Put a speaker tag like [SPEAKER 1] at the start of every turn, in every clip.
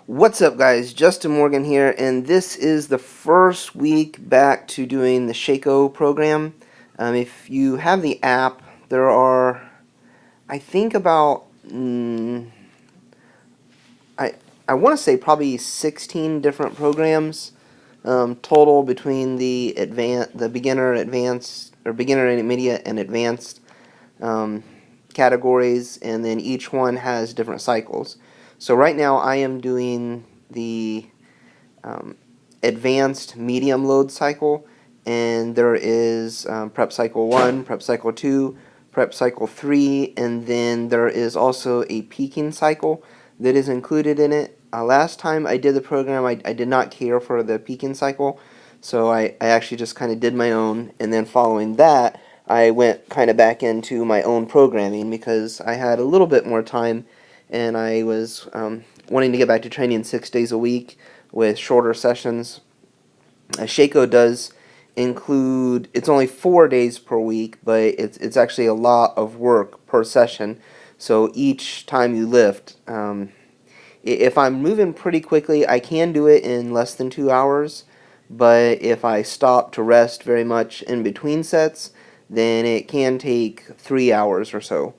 [SPEAKER 1] What's up, guys? Justin Morgan here, and this is the first week back to doing the Sheiko program. If you have the app, there are, I think, about I I want to say probably 16 different programs total between the beginner, advanced, or beginner, intermediate, and advanced um, categories, and then each one has different cycles. So right now I am doing the um, advanced medium load cycle, and there is prep cycle 1, prep cycle 2, prep cycle 3, and then there is also a peaking cycle that is included in it. Last time I did the program, I did not care for the peaking cycle, so I actually just kind of did my own, and then following that I went kind of back into my own programming because I had a little bit more time, and I was wanting to get back to training 6 days a week with shorter sessions. Sheiko does include, it's only 4 days per week, but it's actually a lot of work per session. So each time you lift, if I'm moving pretty quickly, I can do it in less than 2 hours. But if I stop to rest very much in between sets, then it can take 3 hours or so.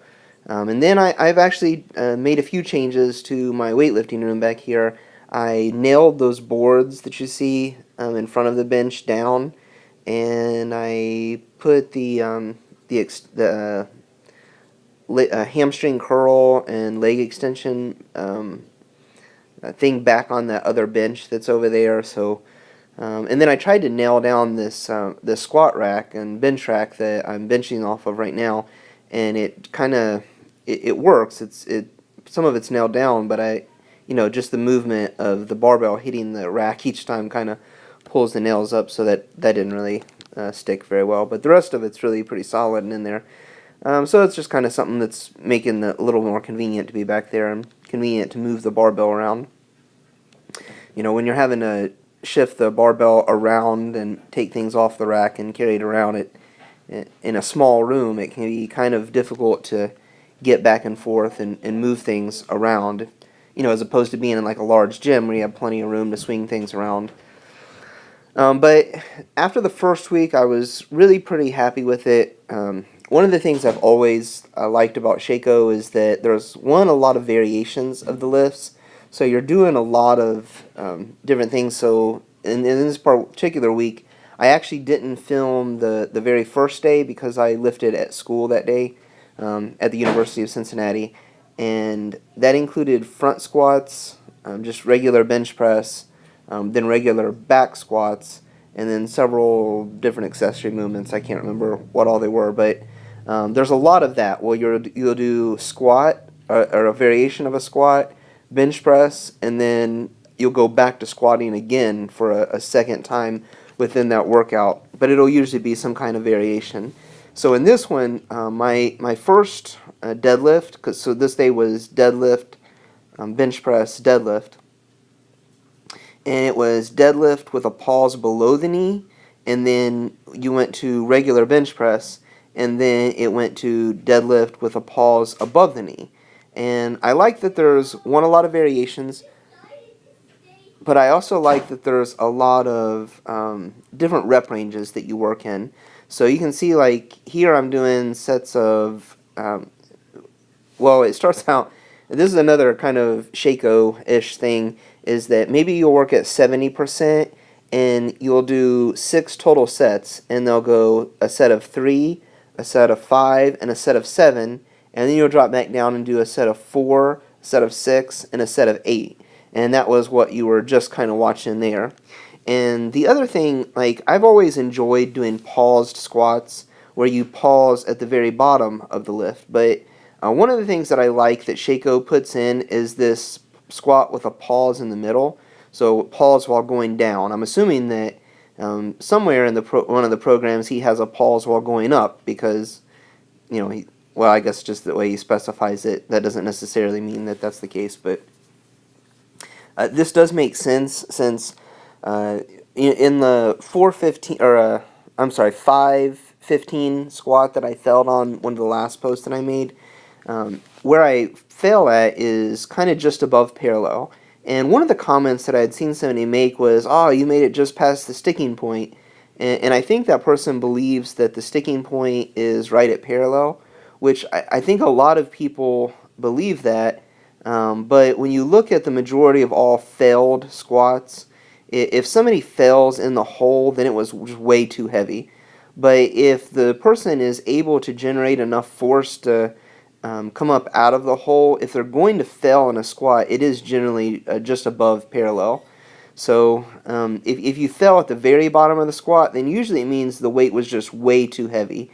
[SPEAKER 1] And then I've actually made a few changes to my weightlifting room back here. I nailed those boards that you see in front of the bench down, and I put the hamstring curl and leg extension thing back on that other bench that's over there. So, and then I tried to nail down this squat rack and bench rack that I'm benching off of right now, and it kind of it works. Some of it's nailed down, but just the movement of the barbell hitting the rack each time kind of pulls the nails up, so that didn't really stick very well. But the rest of it's really pretty solid and in there. So it's just kind of something that's making it a little more convenient to be back there and convenient to move the barbell around. When you're having to shift the barbell around and take things off the rack and carry it around in a small room, it can be kind of difficult to get back and forth and move things around, as opposed to being in like a large gym where you have plenty of room to swing things around. But after the first week, I was really pretty happy with it. One of the things I've always liked about Sheiko is that there's, a lot of variations of the lifts. So you're doing a lot of different things. So in this particular week, I actually didn't film the very first day because I lifted at school that day at the University of Cincinnati. And that included front squats, just regular bench press, then regular back squats, and then several different accessory movements. I can't remember what all they were, but there's a lot of that. Well, you'll do squat, or a variation of a squat, bench press, and then you'll go back to squatting again for a second time within that workout, but it'll usually be some kind of variation. So in this one, my first deadlift, so this day was deadlift, bench press, deadlift, and it was deadlift with a pause below the knee, and then you went to regular bench press, and then it went to deadlift with a pause above the knee. And I like that there's a lot of variations, but I also like that there's a lot of different rep ranges that you work in. So you can see, like, here I'm doing sets of, it starts out, this is another kind of Sheiko-ish thing, is that maybe you'll work at 70% and you'll do 6 total sets, and they'll go a set of 3, a set of 5, and a set of 7, and then you'll drop back down and do a set of 4, a set of 6, and a set of 8. And that was what you were just kind of watching there. And the other thing, like, I've always enjoyed doing paused squats where you pause at the very bottom of the lift. But one of the things that I like that Sheiko puts in is this squat with a pause in the middle. So pause while going down. I'm assuming that somewhere in one of the programs he has a pause while going up because, I guess just the way he specifies it, that doesn't necessarily mean that that's the case. But this does make sense since in the 5:15 squat that I failed on one of the last posts that I made, where I fail at is kind of just above parallel. And one of the comments that I had seen somebody make was, "Oh, you made it just past the sticking point." And I think that person believes that the sticking point is right at parallel, which I think a lot of people believe that. But when you look at the majority of all failed squats, if somebody fails in the hole, then it was just way too heavy. But if the person is able to generate enough force to come up out of the hole, if they're going to fail in a squat, it is generally just above parallel. So if you fell at the very bottom of the squat, then usually it means the weight was just way too heavy.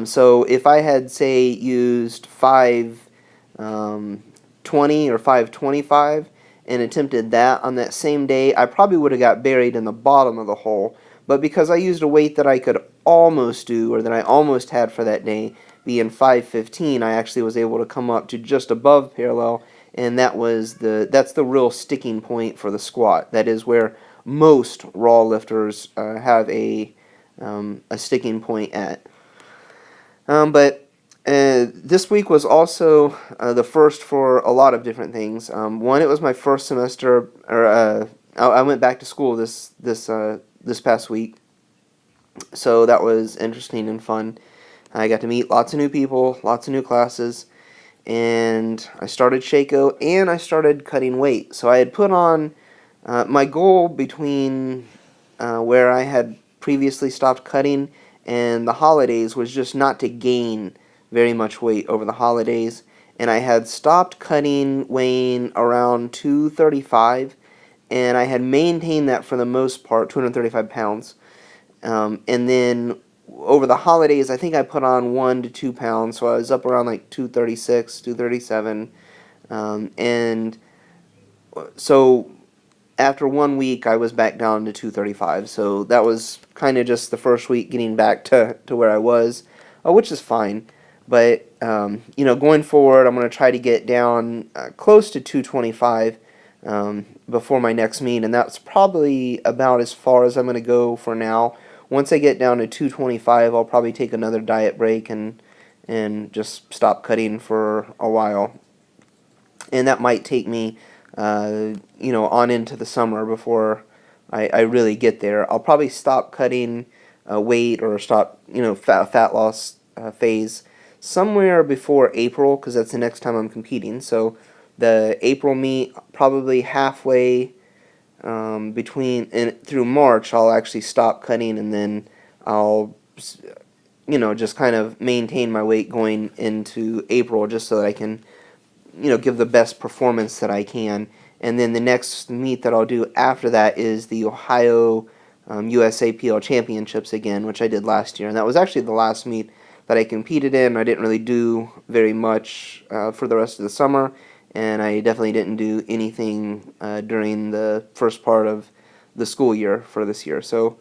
[SPEAKER 1] So if I had, say, used 520 or 525 and attempted that on that same day, I probably would have got buried in the bottom of the hole. But because I used a weight that I could almost do, or that I almost had for that day, being 515, I actually was able to come up to just above parallel, and that's the real sticking point for the squat. That is where most raw lifters have a sticking point at. But this week was also the first for a lot of different things. One, it was my first semester, or I went back to school this past week, so that was interesting and fun. I got to meet lots of new people, lots of new classes, and I started Sheiko, and I started cutting weight. So I had put on my goal between where I had previously stopped cutting and the holidays was just not to gain very much weight over the holidays. And I had stopped cutting weighing around 235, and I had maintained that for the most part, 235 pounds. And then over the holidays, I think I put on 1 to 2 pounds, so I was up around like 236, 237. And so after 1 week, I was back down to 235. So that was kind of just the first week getting back to where I was, which is fine. But, going forward, I'm going to try to get down close to 225 before my next meet, and that's probably about as far as I'm going to go for now. Once I get down to 225, I'll probably take another diet break and just stop cutting for a while. And that might take me, on into the summer before I really get there. I'll probably stop cutting weight or stop, fat loss phase somewhere before April, because that's the next time I'm competing. So the April meet, probably halfway between and through March, I'll actually stop cutting, and then I'll just kind of maintain my weight going into April, just so that I can give the best performance that I can. And then the next meet that I'll do after that is the Ohio USAPL Championships again, which I did last year, and that was actually the last meet that I competed in. I didn't really do very much for the rest of the summer, and I definitely didn't do anything during the first part of the school year for this year. So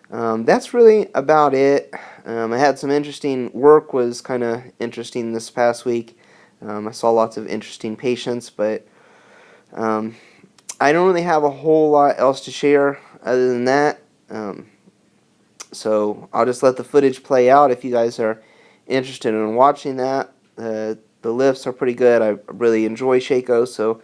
[SPEAKER 1] that's really about it. I had some interesting work, was kind of interesting this past week. I saw lots of interesting patients, but I don't really have a whole lot else to share other than that. So I'll just let the footage play out if you guys are interested in watching that. The lifts are pretty good. I really enjoy Sheiko, so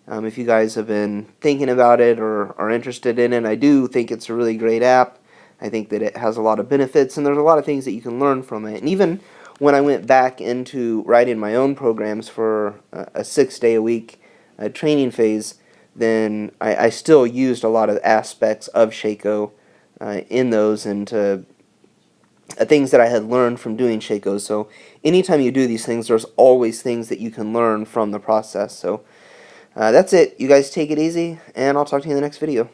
[SPEAKER 1] if you guys have been thinking about it or are interested in it, I do think it's a really great app. I think that it has a lot of benefits, and there's a lot of things that you can learn from it. And even when I went back into writing my own programs for a 6-day-a-week training phase, then I still used a lot of aspects of Sheiko in those, and things that I had learned from doing Sheiko. So anytime you do these things, there's always things that you can learn from the process. So that's it. You guys take it easy, and I'll talk to you in the next video.